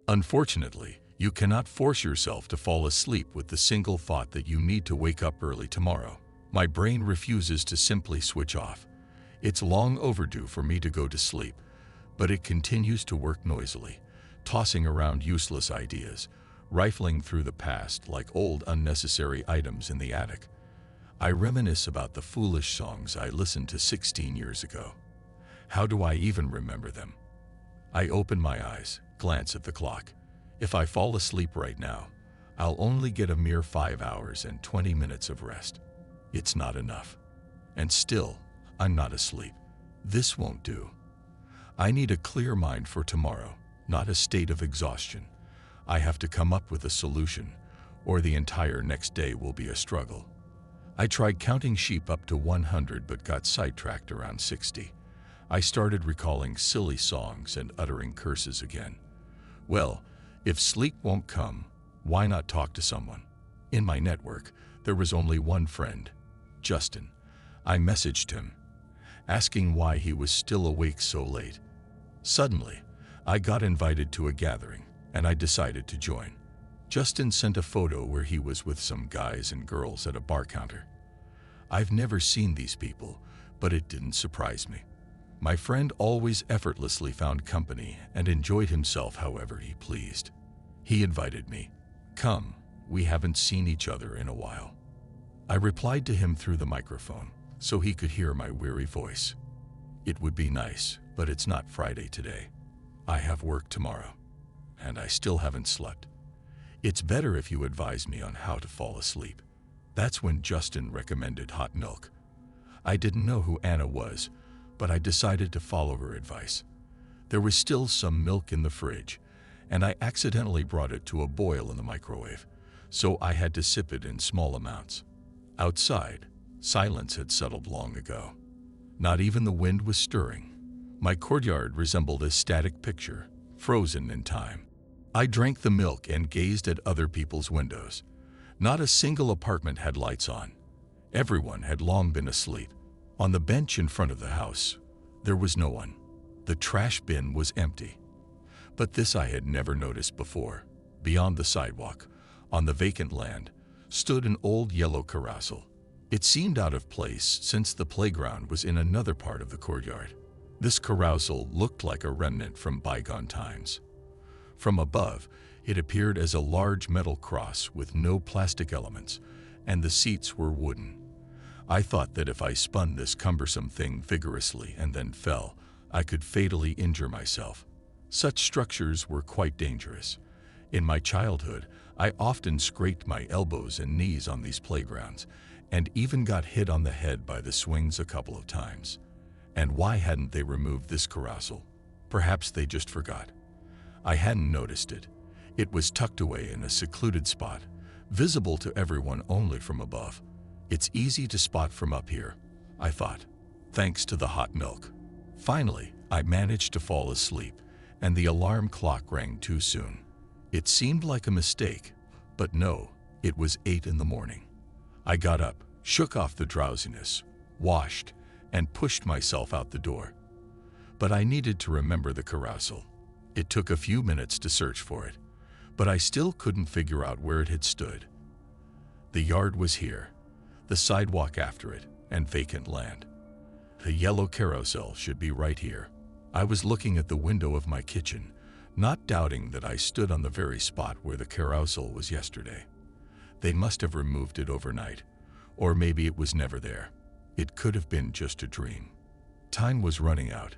Unfortunately, you cannot force yourself to fall asleep with the single thought that you need to wake up early tomorrow. My brain refuses to simply switch off. It's long overdue for me to go to sleep, but it continues to work noisily, tossing around useless ideas, rifling through the past like old unnecessary items in the attic. I reminisce about the foolish songs I listened to 16 years ago. How do I even remember them? I open my eyes, glance at the clock. If I fall asleep right now, I'll only get a mere 5 hours and 20 minutes of rest. It's not enough. And still, I'm not asleep. This won't do. I need a clear mind for tomorrow, not a state of exhaustion. I have to come up with a solution, or the entire next day will be a struggle. I tried counting sheep up to 100 but got sidetracked around 60. I started recalling silly songs and uttering curses again. Well, if sleep won't come, why not talk to someone? In my network, there was only one friend, Justin. I messaged him, asking why he was still awake so late. Suddenly, I got invited to a gathering, and I decided to join. Justin sent a photo where he was with some guys and girls at a bar counter. I've never seen these people, but it didn't surprise me. My friend always effortlessly found company and enjoyed himself however he pleased. He invited me. Come, we haven't seen each other in a while. I replied to him through the microphone, so he could hear my weary voice. It would be nice, but it's not Friday today. I have work tomorrow, and I still haven't slept. It's better if you advise me on how to fall asleep. That's when Justin recommended hot milk. I didn't know who Anna was, but I decided to follow her advice. There was still some milk in the fridge, and I accidentally brought it to a boil in the microwave, so I had to sip it in small amounts. Outside, silence had settled long ago. Not even the wind was stirring. My courtyard resembled a static picture, frozen in time. I drank the milk and gazed at other people's windows. Not a single apartment had lights on. Everyone had long been asleep. On the bench in front of the house, there was no one. The trash bin was empty. But this I had never noticed before. Beyond the sidewalk, on the vacant land, stood an old yellow carousel. It seemed out of place since the playground was in another part of the courtyard. This carousel looked like a remnant from bygone times. From above, it appeared as a large metal cross with no plastic elements, and the seats were wooden. I thought that if I spun this cumbersome thing vigorously and then fell, I could fatally injure myself. Such structures were quite dangerous. In my childhood, I often scraped my elbows and knees on these playgrounds, and even got hit on the head by the swings a couple of times. And why hadn't they removed this carousel? Perhaps they just forgot. I hadn't noticed it. It was tucked away in a secluded spot, visible to everyone only from above. It's easy to spot from up here, I thought, thanks to the hot milk. Finally, I managed to fall asleep, and the alarm clock rang too soon. It seemed like a mistake, but no, it was 8 in the morning. I got up, shook off the drowsiness, washed, and pushed myself out the door. But I needed to remember the carousel. It took a few minutes to search for it, but I still couldn't figure out where it had stood. The yard was here, the sidewalk after it, and vacant land. The yellow carousel should be right here. I was looking at the window of my kitchen, not doubting that I stood on the very spot where the carousel was yesterday. They must have removed it overnight, or maybe it was never there. It could have been just a dream. Time was running out.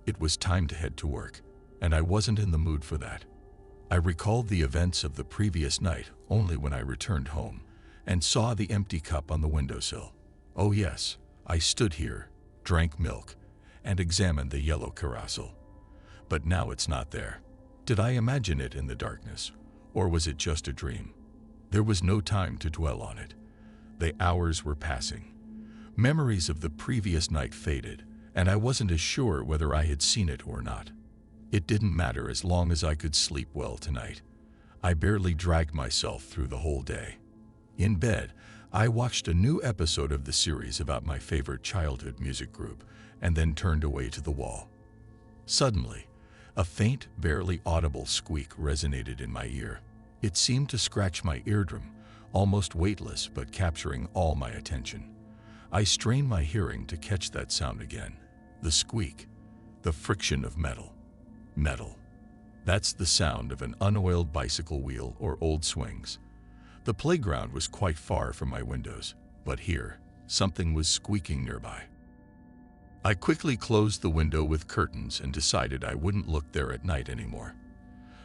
It was time to head to work, and I wasn't in the mood for that. I recalled the events of the previous night only when I returned home and saw the empty cup on the windowsill. Oh yes, I stood here, drank milk, and examined the yellow carousel. But now it's not there. Did I imagine it in the darkness, or was it just a dream? There was no time to dwell on it. The hours were passing. Memories of the previous night faded, and I wasn't as sure whether I had seen it or not. It didn't matter as long as I could sleep well tonight. I barely dragged myself through the whole day. In bed, I watched a new episode of the series about my favorite childhood music group and then turned away to the wall. Suddenly, A faint, barely audible squeak resonated in my ear. It seemed to scratch my eardrum, almost weightless but capturing all my attention. I strained my hearing to catch that sound again. The squeak, the friction of metal. Metal. That's the sound of an unoiled bicycle wheel or old swings. The playground was quite far from my windows, but here, something was squeaking nearby. I quickly closed the window with curtains and decided I wouldn't look there at night anymore.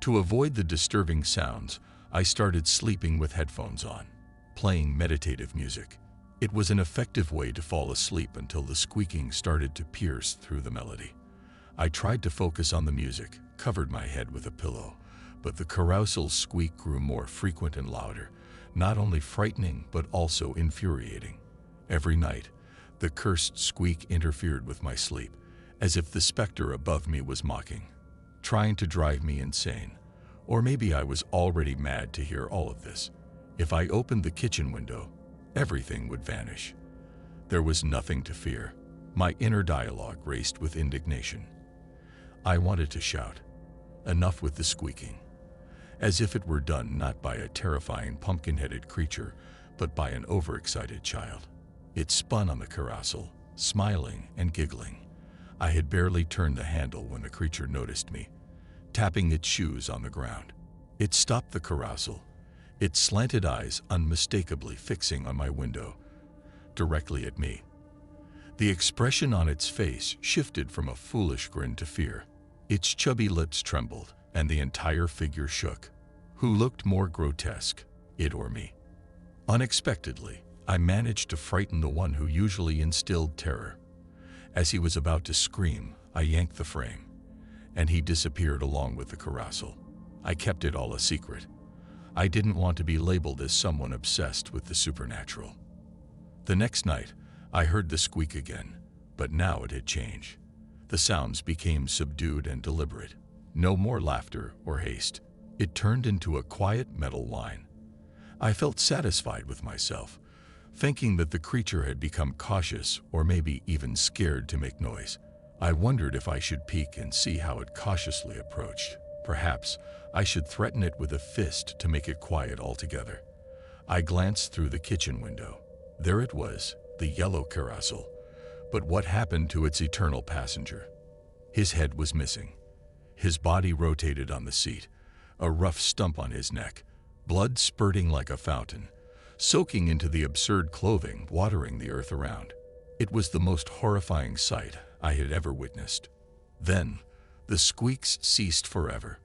To avoid the disturbing sounds, I started sleeping with headphones on, playing meditative music. It was an effective way to fall asleep until the squeaking started to pierce through the melody. I tried to focus on the music, covered my head with a pillow, but the carousel's squeak grew more frequent and louder, not only frightening but also infuriating. Every night, the cursed squeak interfered with my sleep, as if the specter above me was mocking, trying to drive me insane. Or maybe I was already mad to hear all of this. If I opened the kitchen window, everything would vanish. There was nothing to fear. My inner dialogue raced with indignation. I wanted to shout, "Enough with the squeaking," as if it were done not by a terrifying pumpkin-headed creature, but by an overexcited child. It spun on the carousel, smiling and giggling. I had barely turned the handle when the creature noticed me, tapping its shoes on the ground. It stopped the carousel, its slanted eyes unmistakably fixing on my window, directly at me. The expression on its face shifted from a foolish grin to fear. Its chubby lips trembled, and the entire figure shook. Who looked more grotesque, it or me? Unexpectedly, I managed to frighten the one who usually instilled terror. As he was about to scream, I yanked the frame, and he disappeared along with the carousel. I kept it all a secret. I didn't want to be labeled as someone obsessed with the supernatural. The next night, I heard the squeak again, but now it had changed. The sounds became subdued and deliberate. No more laughter or haste. It turned into a quiet metal whine. I felt satisfied with myself, thinking that the creature had become cautious or maybe even scared to make noise. I wondered if I should peek and see how it cautiously approached. Perhaps I should threaten it with a fist to make it quiet altogether. I glanced through the kitchen window. There it was, the yellow carousel. But what happened to its eternal passenger? His head was missing. His body rotated on the seat, a rough stump on his neck, blood spurting like a fountain, soaking into the absurd clothing, watering the earth around. It was the most horrifying sight I had ever witnessed. Then, the squeaks ceased forever.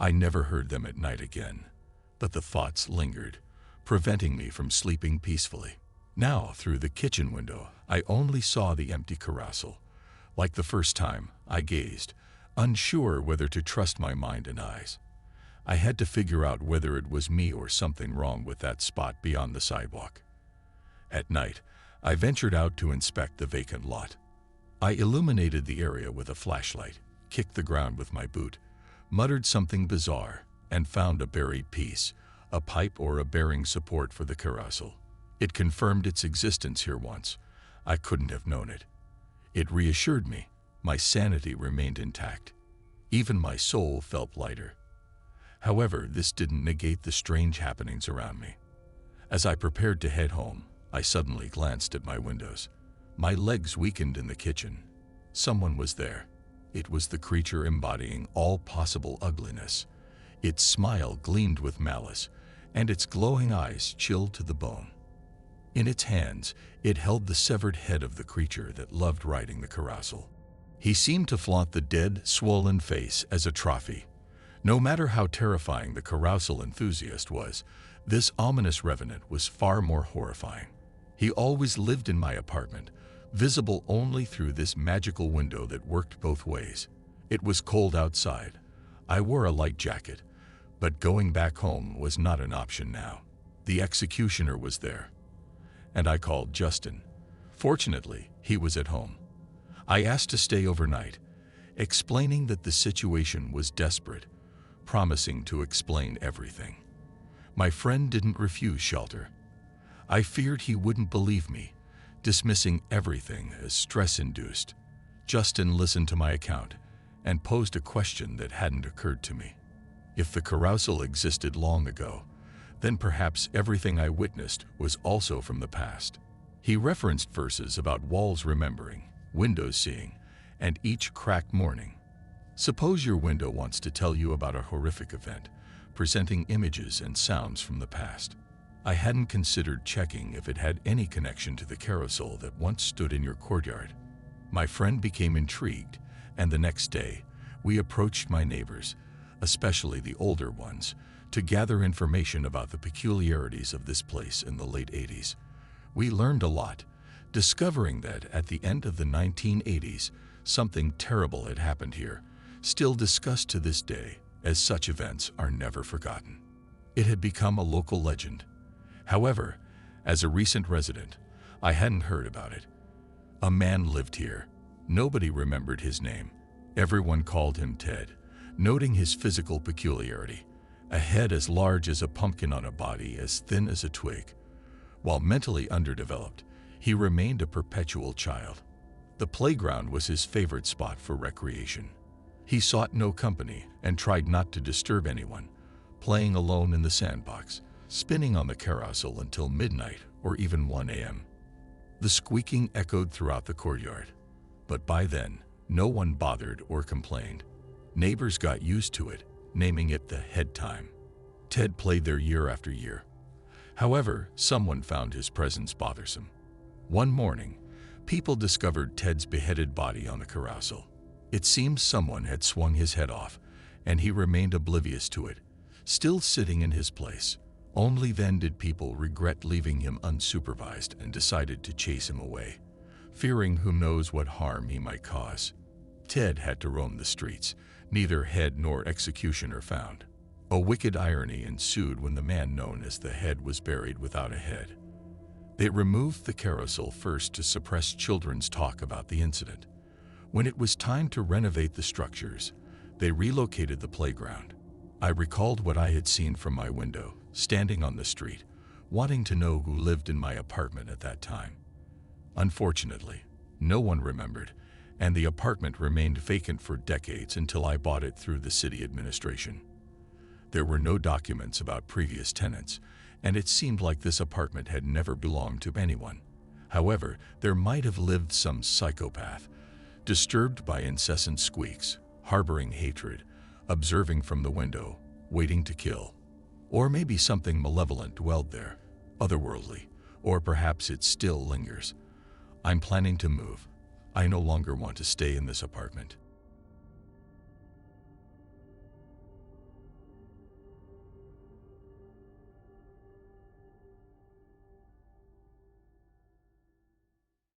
I never heard them at night again, but the thoughts lingered, preventing me from sleeping peacefully. Now, through the kitchen window, I only saw the empty carousel. Like the first time, I gazed, unsure whether to trust my mind and eyes. I had to figure out whether it was me or something wrong with that spot beyond the sidewalk. At night, I ventured out to inspect the vacant lot. I illuminated the area with a flashlight, kicked the ground with my boot, muttered something bizarre, and found a buried piece, a pipe or a bearing support for the carousel. It confirmed its existence here once. I couldn't have known it. It reassured me. My sanity remained intact. Even my soul felt lighter. However, this didn't negate the strange happenings around me. As I prepared to head home, I suddenly glanced at my windows. My legs weakened in the kitchen. Someone was there. It was the creature embodying all possible ugliness. Its smile gleamed with malice, and its glowing eyes chilled to the bone. In its hands, it held the severed head of the creature that loved riding the carousel. He seemed to flaunt the dead, swollen face as a trophy. No matter how terrifying the carousel enthusiast was, this ominous revenant was far more horrifying. He always lived in my apartment, visible only through this magical window that worked both ways. It was cold outside. I wore a light jacket, but going back home was not an option now. The executioner was there, and I called Justin. Fortunately, he was at home. I asked to stay overnight, explaining that the situation was desperate, promising to explain everything. My friend didn't refuse shelter. I feared he wouldn't believe me, dismissing everything as stress-induced. Justin listened to my account, and posed a question that hadn't occurred to me. If the carousel existed long ago, then perhaps everything I witnessed was also from the past. He referenced verses about walls remembering, windows seeing, and each cracked morning. Suppose your window wants to tell you about a horrific event, presenting images and sounds from the past. I hadn't considered checking if it had any connection to the carousel that once stood in your courtyard. My friend became intrigued, and the next day, we approached my neighbors, especially the older ones, to gather information about the peculiarities of this place in the late 80s. We learned a lot, discovering that at the end of the 1980s, something terrible had happened here, still discussed to this day, as such events are never forgotten. It had become a local legend. However, as a recent resident, I hadn't heard about it. A man lived here. Nobody remembered his name. Everyone called him Ted, noting his physical peculiarity: a head as large as a pumpkin on a body as thin as a twig. While mentally underdeveloped, he remained a perpetual child. The playground was his favorite spot for recreation. He sought no company and tried not to disturb anyone, playing alone in the sandbox, spinning on the carousel until midnight or even 1 a.m. The squeaking echoed throughout the courtyard, but by then, no one bothered or complained. Neighbors got used to it, naming it the head time. Ted played there year after year. However, someone found his presence bothersome. One morning, people discovered Ted's beheaded body on the carousel. It seemed someone had swung his head off, and he remained oblivious to it, still sitting in his place. Only then did people regret leaving him unsupervised and decided to chase him away, fearing who knows what harm he might cause. Ted had to roam the streets, neither head nor executioner found. A wicked irony ensued when the man known as the Head was buried without a head. They removed the carousel first to suppress children's talk about the incident. When it was time to renovate the structures, they relocated the playground. I recalled what I had seen from my window, standing on the street, wanting to know who lived in my apartment at that time. Unfortunately, no one remembered, and the apartment remained vacant for decades until I bought it through the city administration. There were no documents about previous tenants, and it seemed like this apartment had never belonged to anyone. However, there might have lived some psychopath, disturbed by incessant squeaks, harboring hatred, observing from the window, waiting to kill. Or maybe something malevolent dwelled there, otherworldly, or perhaps it still lingers. I'm planning to move. I no longer want to stay in this apartment.